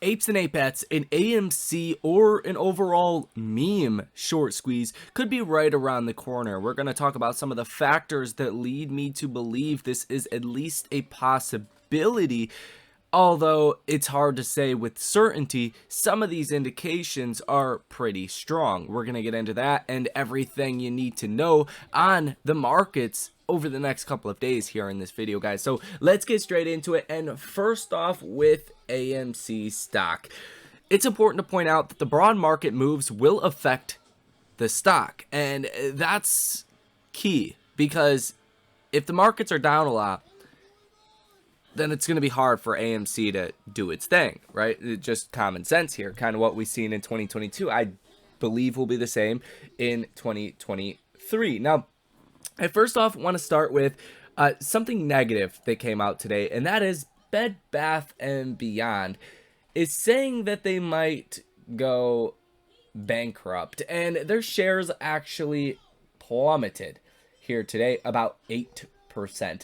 Apes and 8 bets, an AMC or an overall meme short squeeze could be right around the corner. We're going to talk about some of the factors that lead me to believe this is at least a possibility. Although it's hard to say with certainty, some of these indications are pretty strong. We're going to get into that and everything you need to know on the markets over the next couple of days here in this video, guys. So let's get straight into it. And first off, with AMC stock, it's important to point out that the broad market moves will affect the stock, and that's key, because if the markets are down a lot, then it's going to be hard for AMC to do its thing, right? It's just common sense here, kind of what we've seen in 2022. I believe will be the same in 2023. Now, I first off want to start with something negative that came out today, and that is Bed Bath & Beyond is saying that they might go bankrupt, and their shares actually plummeted here today, about 8%.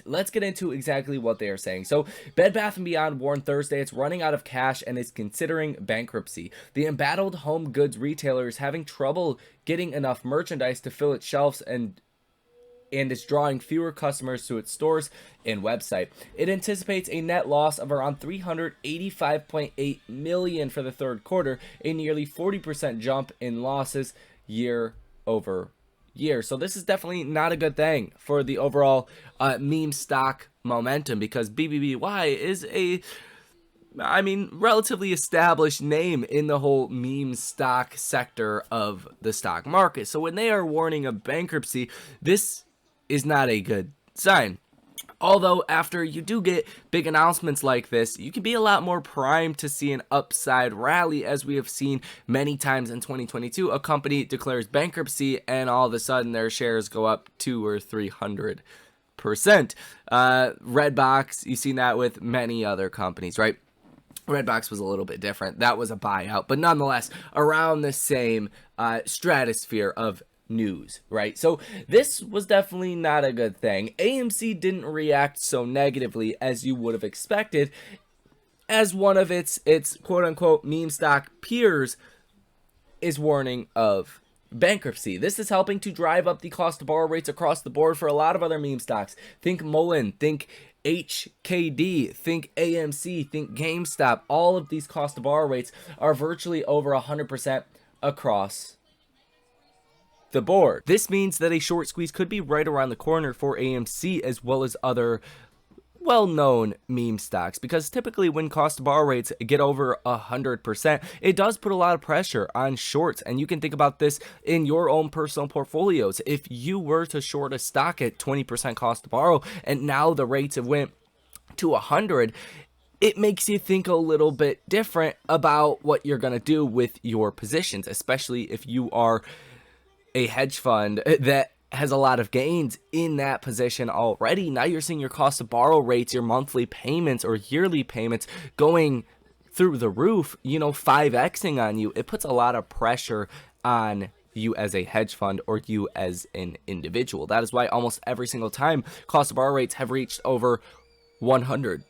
Let's get into exactly what they are saying. So Bed Bath & Beyond warned Thursday it's running out of cash and is considering bankruptcy. The embattled home goods retailer is having trouble getting enough merchandise to fill its shelves and is drawing fewer customers to its stores and website. It anticipates a net loss of around $385.8 million for the third quarter, a nearly 40% jump in losses year over year. So this is definitely not a good thing for the overall meme stock momentum, because BBBY is relatively established name in the whole meme stock sector of the stock market. So when they are warning of bankruptcy, this is not a good sign. Although after you do get big announcements like this, you can be a lot more primed to see an upside rally, as we have seen many times in 2022. A company declares bankruptcy and all of a sudden their shares go up 200 or 300%. Redbox, you've seen that with many other companies, right? Redbox was a little bit different. That was a buyout, but nonetheless around the same stratosphere of news, right? So this was definitely not a good thing. AMC didn't react so negatively as you would have expected, as one of its quote-unquote meme stock peers is warning of bankruptcy. This is helping to drive up the cost to borrow rates across the board for a lot of other meme stocks. Think Mullen, think HKD, think AMC, think GameStop. All of these cost to borrow rates are virtually over 100% across the board. This means that a short squeeze could be right around the corner for AMC as well as other well-known meme stocks, because typically when cost to borrow rates get over 100%, it does put a lot of pressure on shorts. And you can think about this in your own personal portfolios. If you were to short a stock at 20% cost to borrow and now the rates have went to 100, it makes you think a little bit different about what you're going to do with your positions, especially if you are a hedge fund that has a lot of gains in that position already. Now you're seeing your cost to borrow rates, your monthly payments or yearly payments going through the roof, 5xing on you. It puts a lot of pressure on you as a hedge fund or you as an individual. That is why almost every single time cost to borrow rates have reached over 100%,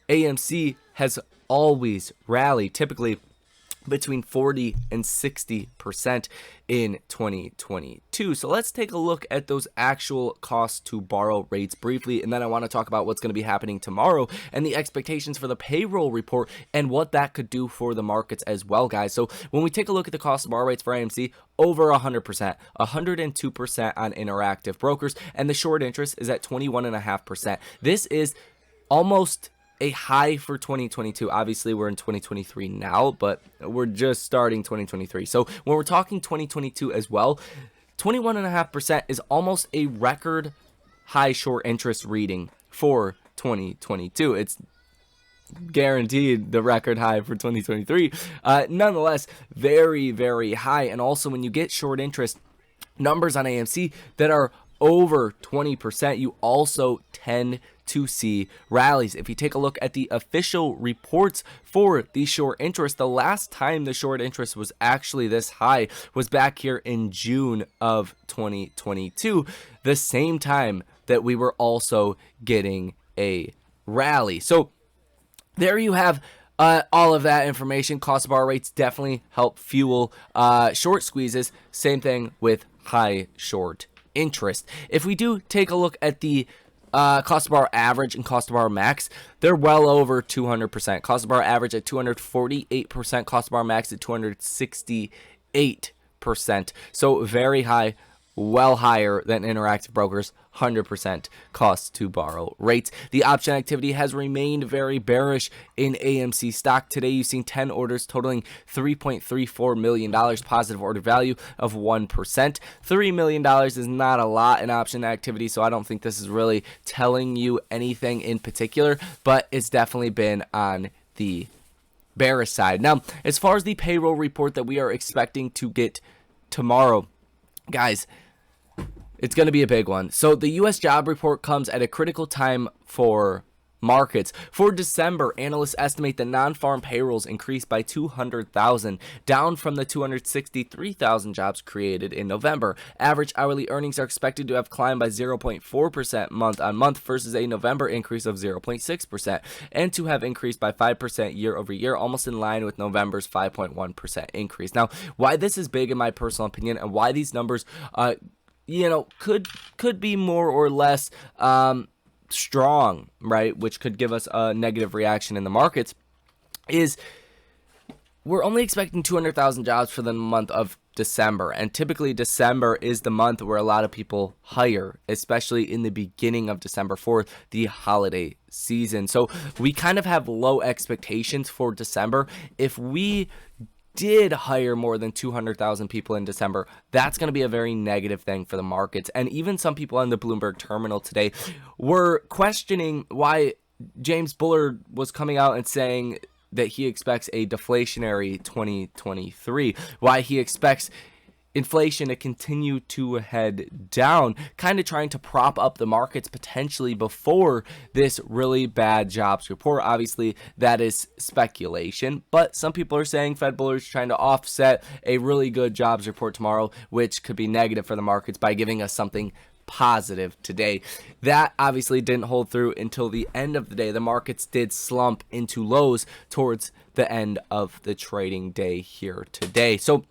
AMC has always rallied, typically between 40 and 60% in 2022. So let's take a look at those actual cost to borrow rates briefly, and then I want to talk about what's going to be happening tomorrow and the expectations for the payroll report and what that could do for the markets as well, guys. So when we take a look at the cost to borrow rates for AMC, over 100%, 102% on Interactive Brokers, and the short interest is at 21.5%. This is almost a high for 2022. Obviously, we're in 2023 now, but we're just starting 2023. So when we're talking 2022 as well, 21.5% is almost a record high short interest reading for 2022. It's guaranteed the record high for 2023. Nonetheless, very, very high. And also when you get short interest numbers on AMC that are over 20%, you also tend to see rallies. If you take a look at the official reports for the short interest, the last time the short interest was actually this high was back here in June of 2022, the same time that we were also getting a rally. So there you have All of that information, cost of borrow rates definitely help fuel short squeezes. Same thing with high short interest. If we do take a look at the cost of borrow average and cost of borrow max, they're well over 200%. Cost of borrow average at 248%, cost of borrow max at 268%. So very high, well higher than Interactive Brokers' 100% cost to borrow rates. The option activity has remained very bearish in AMC stock. Today, you've seen 10 orders totaling $3.34 million, positive order value of 1%. $3 million is not a lot in option activity, so I don't think this is really telling you anything in particular, but it's definitely been on the bearish side. Now, as far as the payroll report that we are expecting to get tomorrow, guys, it's going to be a big one. So the U.S. job report comes at a critical time for markets. For December, analysts estimate the non-farm payrolls increased by 200,000, down from the 263,000 jobs created in November. Average hourly earnings are expected to have climbed by 0.4% month on month versus a November increase of 0.6%, and to have increased by 5% year over year, almost in line with November's 5.1% increase. Now, why this is big in my personal opinion, and why these numbers could be more or less strong, right, which could give us a negative reaction in the markets, is we're only expecting 200,000 jobs for the month of December, and typically December is the month where a lot of people hire, especially in the beginning of December for the holiday season. So we kind of have low expectations for December. If we did hire more than 200,000 people in December, that's going to be a very negative thing for the markets. And even some people on the Bloomberg terminal today were questioning why James Bullard was coming out and saying that he expects a deflationary 2023, why he expects inflation to continue to head down, kind of trying to prop up the markets potentially before this really bad jobs report. Obviously, that is speculation, but some people are saying Fed Bullard is trying to offset a really good jobs report tomorrow, which could be negative for the markets, by giving us something positive today. That obviously didn't hold through until the end of the day. The markets did slump into lows towards the end of the trading day here today. So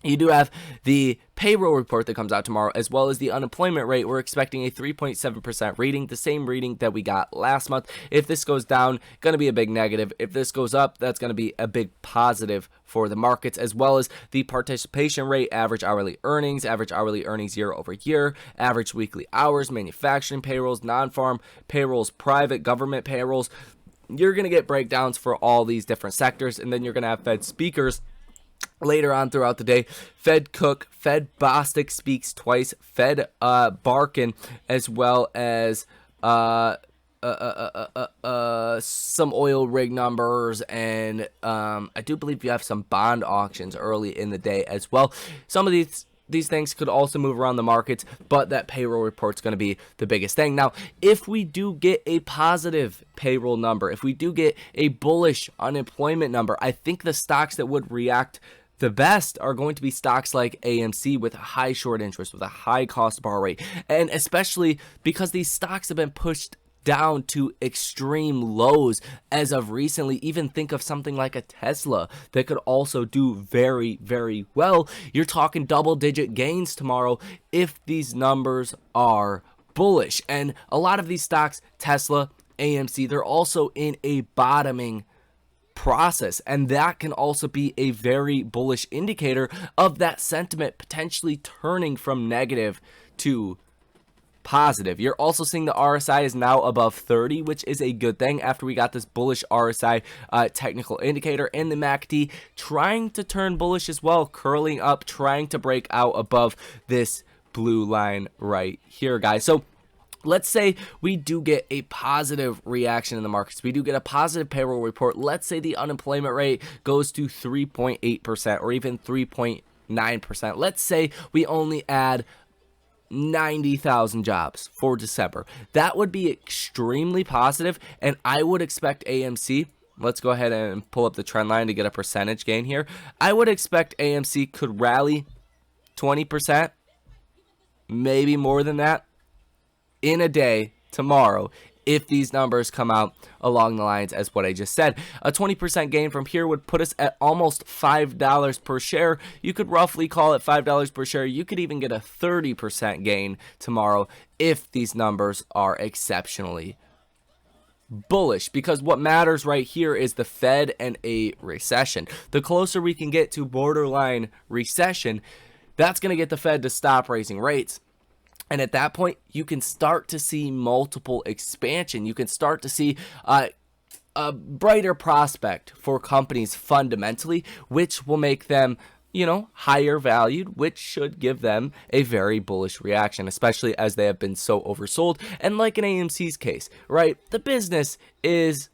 you do have the payroll report that comes out tomorrow, as well as the unemployment rate. We're expecting a 3.7% reading, the same reading that we got last month. If this goes down, going to be a big negative. If this goes up, that's going to be a big positive for the markets, as well as the participation rate, average hourly earnings year over year, average weekly hours, manufacturing payrolls, non-farm payrolls, private government payrolls. You're going to get breakdowns for all these different sectors, and then you're going to have Fed speakers later on throughout the day. Fed Cook, Fed Bostic speaks twice, Fed Barkin, as well as some oil rig numbers, and I do believe you have some bond auctions early in the day as well. Some of these things could also move around the markets, but that payroll report's going to be the biggest thing. Now, if we do get a positive payroll number, if we do get a bullish unemployment number, I think the stocks that would react the best are going to be stocks like AMC with a high short interest, with a high cost borrow rate, and especially because these stocks have been pushed down to extreme lows as of recently. Even think of something like a Tesla that could also do very, very well. You're talking double-digit gains tomorrow if these numbers are bullish. And a lot of these stocks, Tesla, AMC, they're also in a bottoming process, and that can also be a very bullish indicator of that sentiment potentially turning from negative to positive. You're also seeing the RSI is now above 30, which is a good thing after we got this bullish RSI technical indicator, and the MACD trying to turn bullish as well, curling up, trying to break out above this blue line right here, guys. So let's say we do get a positive reaction in the markets. We do get a positive payroll report. Let's say the unemployment rate goes to 3.8% or even 3.9%. Let's say we only add 90,000 jobs for December. That would be extremely positive, and I would expect AMC, let's go ahead and pull up the trend line to get a percentage gain here. I would expect AMC could rally 20%, maybe more than that, in a day tomorrow if these numbers come out along the lines as what I just said. A 20% gain from here would put us at almost $5 per share. You could roughly call it $5 per share. You could even get a 30% gain tomorrow if these numbers are exceptionally bullish, because what matters right here is the Fed and a recession. The closer we can get to borderline recession, that's going to get the Fed to stop raising rates. And at that point, you can start to see multiple expansion. You can start to see a brighter prospect for companies fundamentally, which will make them, higher valued, which should give them a very bullish reaction, especially as they have been so oversold. And like in AMC's case, right, the business is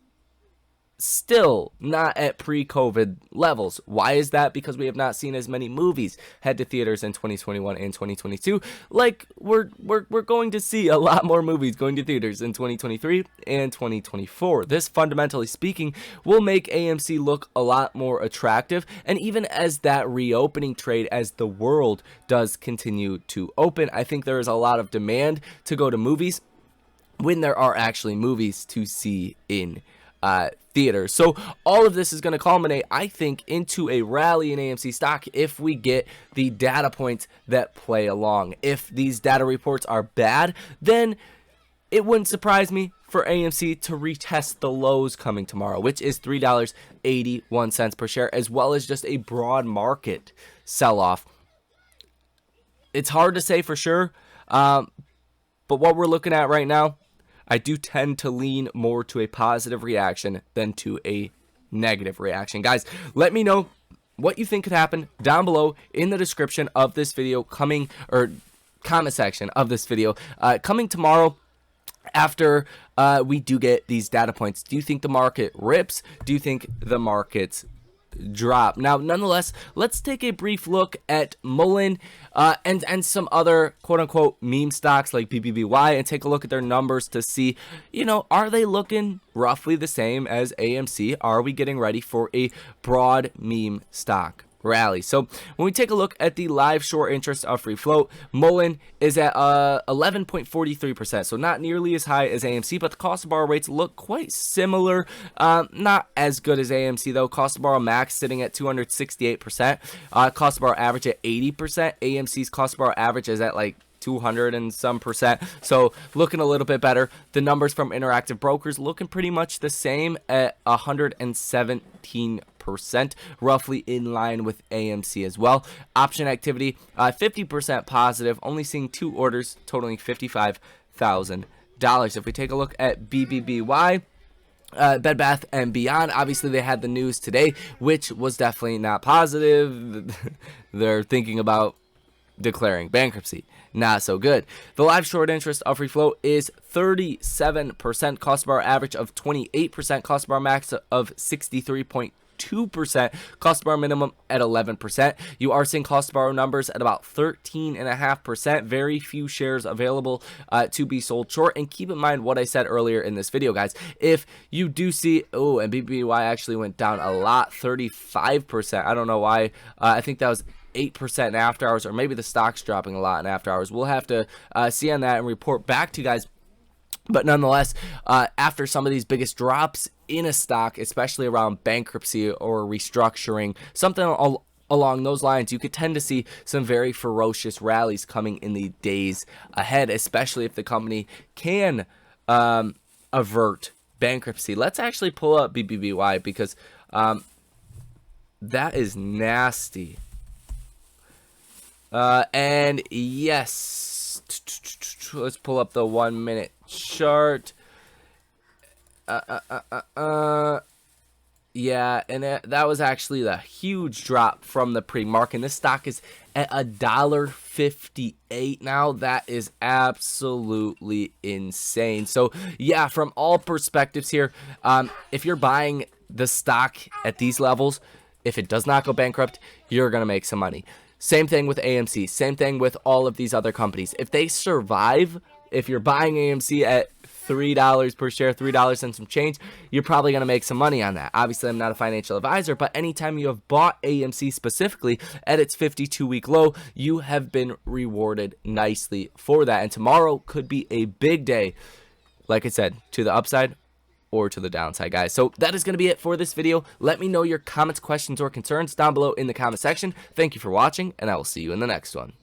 still not at pre-COVID levels. Why is that? Because we have not seen as many movies head to theaters in 2021 and 2022. Like we're going to see a lot more movies going to theaters in 2023 and 2024. This, fundamentally speaking, will make AMC look a lot more attractive. And even as that reopening trade, as the world does continue to open, I think there is a lot of demand to go to movies when there are actually movies to see in theaters. So all of this is going to culminate, I think, into a rally in AMC stock if we get the data points that play along. If these data reports are bad, then it wouldn't surprise me for AMC to retest the lows coming tomorrow, which is $3.81 per share, as well as just a broad market sell-off. It's hard to say for sure, but what we're looking at right now, I do tend to lean more to a positive reaction than to a negative reaction. Guys, let me know what you think could happen down below in the description of this video comment section of this video coming tomorrow after we do get these data points. Do you think the market rips? Do you think the market's drop? Now, nonetheless, let's take a brief look at Mullen and some other quote-unquote meme stocks like BBBY and take a look at their numbers to see, are they looking roughly the same as AMC? Are we getting ready for a broad meme stock rally? So when we take a look at the live short interest of free float, Mullen is at 11.43%, so not nearly as high as AMC, but the cost to borrow rates look quite similar. Not as good as AMC though. Cost to borrow max sitting at 268%, cost to borrow average at 80%. AMC's cost to borrow average is at like 200 and some percent, so looking a little bit better. The numbers from Interactive Brokers looking pretty much the same at 117%, roughly in line with AMC as well. Option activity 50% positive, only seeing 2 orders totaling $55,000. If we take a look at BBBY, Bed Bath & Beyond, obviously they had the news today, which was definitely not positive. They're thinking about declaring bankruptcy. Not so good. The live short interest of free float is 37%, cost to borrow average of 28%, cost to borrow max of 63.2%, cost to borrow minimum at 11%. You are seeing cost to borrow numbers at about 13.5%. Very few shares available to be sold short. And keep in mind what I said earlier in this video, guys. If you do see, and BBY actually went down a lot, 35%. I don't know why. I think that was 8% in after hours, or maybe the stock's dropping a lot in after hours. We'll have to see on that and report back to you guys. But nonetheless, after some of these biggest drops in a stock, especially around bankruptcy or restructuring, something along those lines, you could tend to see some very ferocious rallies coming in the days ahead, especially if the company can avert bankruptcy. Let's actually pull up BBBY because that is nasty. And yes, let's pull up the 1 minute chart. Yeah, and that was actually the huge drop from the pre-market. And this stock is at $1.58 now. That is absolutely insane. So yeah, from all perspectives here, if you're buying the stock at these levels, if it does not go bankrupt, you're gonna make some money. Same thing with AMC. Same thing with all of these other companies. If they survive, if you're buying AMC at $3 per share, $3 and some change, you're probably going to make some money on that. Obviously, I'm not a financial advisor, but anytime you have bought AMC specifically at its 52-week low, you have been rewarded nicely for that. And tomorrow could be a big day like I said, to the upside or to the downside, guys. So that is going to be it for this video. Let me know your comments, questions, or concerns down below in the comment section. Thank you for watching, and I will see you in the next one.